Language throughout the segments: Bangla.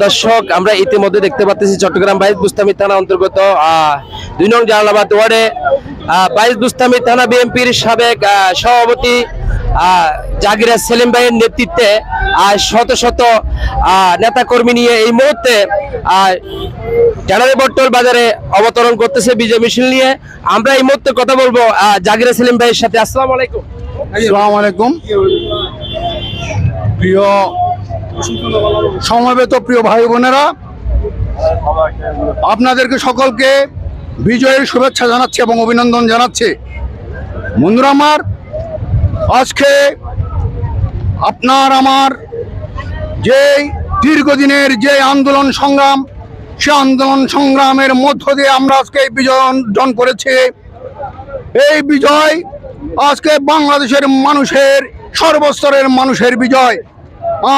দর্শক আমরা ইতিমধ্যে দেখতে পাচ্ছি চট্টগ্রাম বাইশ বুস্তামি থানা অন্তর্গত ২ নং জালালাবাদ ওয়ার্ডে বাইশ বুস্তামি থানা বিএনপির সাবেক সভাপতি জাকির সেলিম ভাইয়ের নেতৃত্বে শত শত নেতাকর্মী নিয়ে এই মুহূর্তে ট্যানারি বটতল বাজারে অবতরণ করতেছে বিজয় মিছিল নিয়ে। আমরা এই মুহূর্তে কথা বলবো জাকির সেলিম ভাইয়ের সাথে। আসসালামু আলাইকুম। আসসালামু আলাইকুম। প্রিয় সমবেত প্রিয় ভাই বোনেরা, আপনাদেরকে সকলকে বিজয়ের শুভেচ্ছা জানাচ্ছি এবং অভিনন্দন জানাচ্ছি। বন্ধুরা আমার, আজকে আপনার আমার যে দীর্ঘদিনের যে আন্দোলন সংগ্রাম, সে আন্দোলন সংগ্রামের মধ্য দিয়ে আমরা আজকে এই বিজয় অর্জন করেছি। এই বিজয় আজকে বাংলাদেশের মানুষের, সর্বস্তরের মানুষের বিজয়।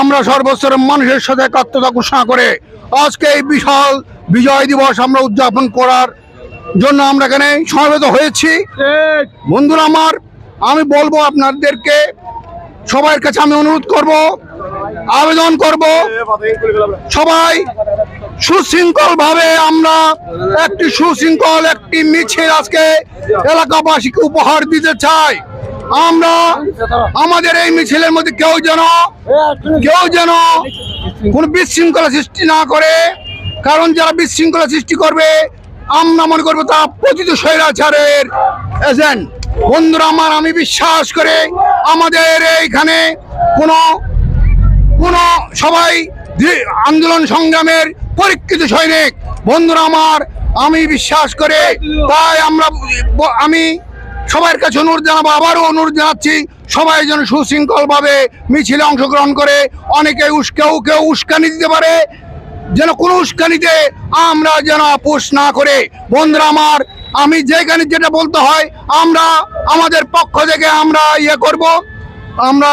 আমরা সর্বস্তরের মানুষের সাথে একাত্মতা ঘোষণা করে আজকে এই বিশাল বিজয় দিবস আমরা উদযাপন করার জন্য আমরা এখানে সমবেত হয়েছি। বন্ধুরা আমার, আমি বলবো আপনাদেরকে, সবার কাছে আমি অনুরোধ করব, আবেদন করব, সবাই সুশৃঙ্খল ভাবে আমরা একটি সুশৃঙ্খল একটি মিছিল আজকে এলাকাবাসীকে উপহার দিতে চাই। আমরা আমাদের এই মিছিলের মধ্যে কেউ যেন কোন বিশৃঙ্খলা সৃষ্টি না করে, কারণ যারা বিশৃঙ্খলা সৃষ্টি করবে আমরা মনে করবো তারা পতিত স্বৈরাচারের এজেন্ট। বন্ধুরা আমার, আমি বিশ্বাস করে আমাদের এইখানে কোন সবাই আন্দোলন সংগ্রামের পরীক্ষিত সৈনিক। বন্ধুরা আমার, আমি বিশ্বাস করে তাই আমি সবার কাছে অনুরোধ জানাবো, আবারও অনুরোধ জানাচ্ছি, সবাই যেন সুশৃঙ্খল ভাবে মিছিলে অংশগ্রহণ করে। অনেকে কেউ উস্কানি দিতে পারে, যেন কোনো উস্কানিতে আমরা যেন আপোষ না করে। বন্ধুরা আমার, আমি যেখানে যেটা বলতে হয় আমরা আমাদের পক্ষ থেকে আমরা করব, আমরা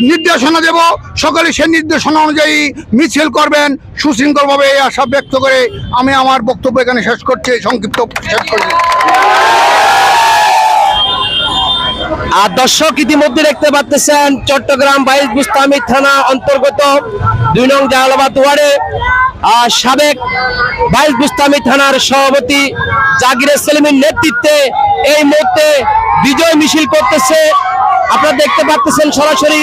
নির্দেশনা দেব, সকলে সেই নির্দেশনা অনুযায়ী মিছিল করবেন সুশৃঙ্খলভাবে, এই আশা ব্যক্ত করে আমি আমার বক্তব্য এখানে শেষ করছি, সংক্ষিপ্ত শেষ করছি। দর্শক ইতিমধ্যে দেখতে পাচ্ছেন চট্টগ্রাম বাইশ বুস্তামি থানা অন্তর্গত ২ নং জালালাবাদ ওয়ার্ডে সাবেক বাইশ বুস্তামি থানার সভাপতি জাকির সেলিমের নেতৃত্বে এই মুহূর্তে বিজয় মিছিল করতেছে। আপনারা দেখতে পাচ্ছেন সরাসরি।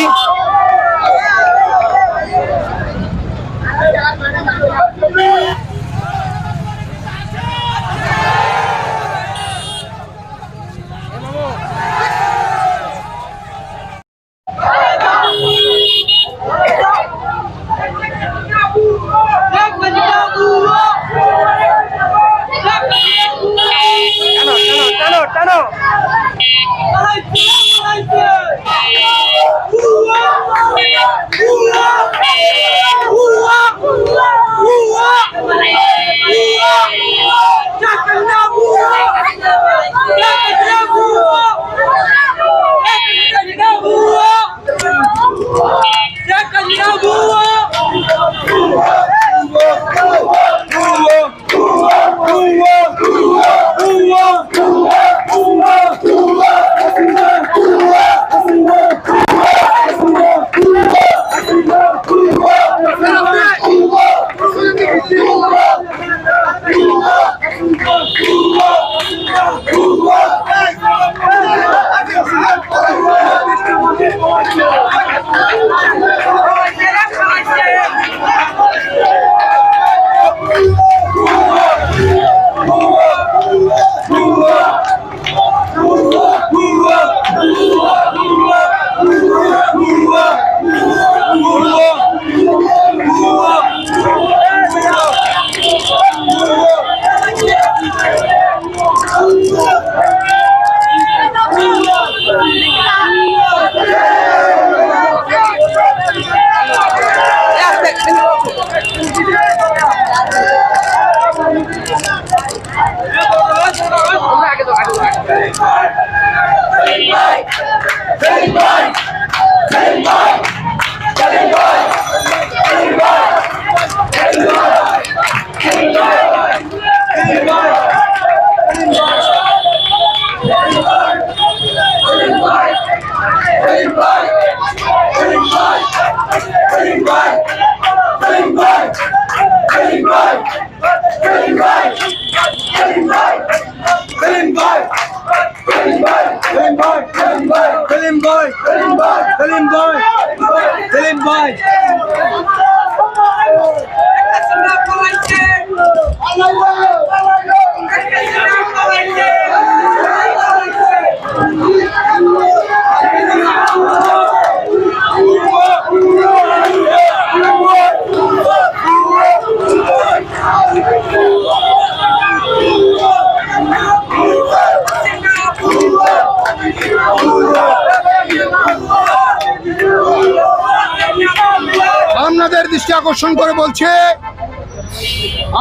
আকর্ষণ করে বলছে,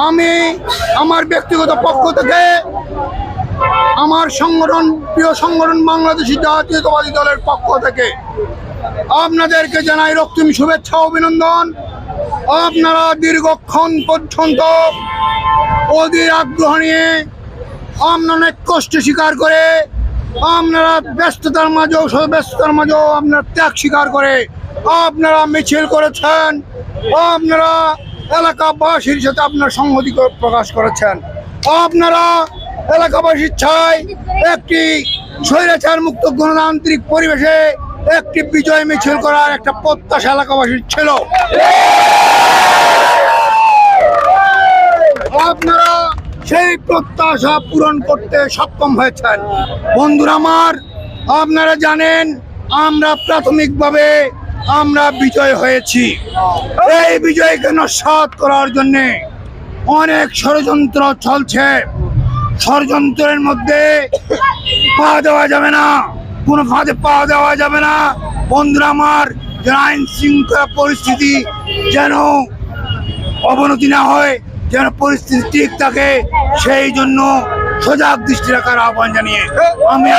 আমি আমার ব্যক্তিগত পক্ষ থেকে আমার সংগঠন, প্রিয় সংগঠন বাংলাদেশী জাতীয়তাবাদী দলের পক্ষ থেকে আপনাদেরকে জানাই রক্তিম শুভেচ্ছা অভিনন্দন। আপনারা দীর্ঘক্ষণ পর্যন্ত অধীর আগ্রহ নিয়ে আপনারা অনেক কষ্ট স্বীকার করে, আপনারা ব্যস্ততার মাঝেও আপনারা ত্যাগ স্বীকার করে আপনারা মিছিল করেছেন, আপনারা এলাকাবাসীর সাথে আপনার সংহতি প্রকাশ করেছেন। আপনারা এলাকাবাসীর চাই একটি স্বৈরাচার মুক্ত গণতান্ত্রিক পরিবেশে একটি বিজয় মিছিল করার একটা প্রত্যাশা এলাকাবাসীর ছিল। আপনারা সেই প্রত্যাশা পূরণ করতে সক্ষম হয়েছেন। বন্ধুরা আমার, আপনারা জানেন আমরা প্রাথমিকভাবে আমরা বিজয় হয়েছি। এই বিজয়কে নস্যাৎ করার জন্য অনেক ষড়যন্ত্র চলছে। ষড়যন্ত্রের মধ্যে পা দেওয়া যাবে না, কোনো ফাঁদে পা দেওয়া যাবে না। বন্ধুরা আমার, যেন আইন শৃঙ্খলা পরিস্থিতি যেন অবনতি না হয়, যেন পরিস্থিতি ঠিক থাকে, সেই জন্য সজাগ দৃষ্টি রাখার আহ্বান জানিয়ে আমি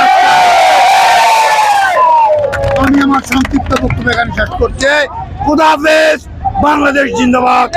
আমার সংক্ষিপ্ত বক্তব্য এখানে শেষ করছি। খোদা হাফেজ। বাংলাদেশ জিন্দাবাদ।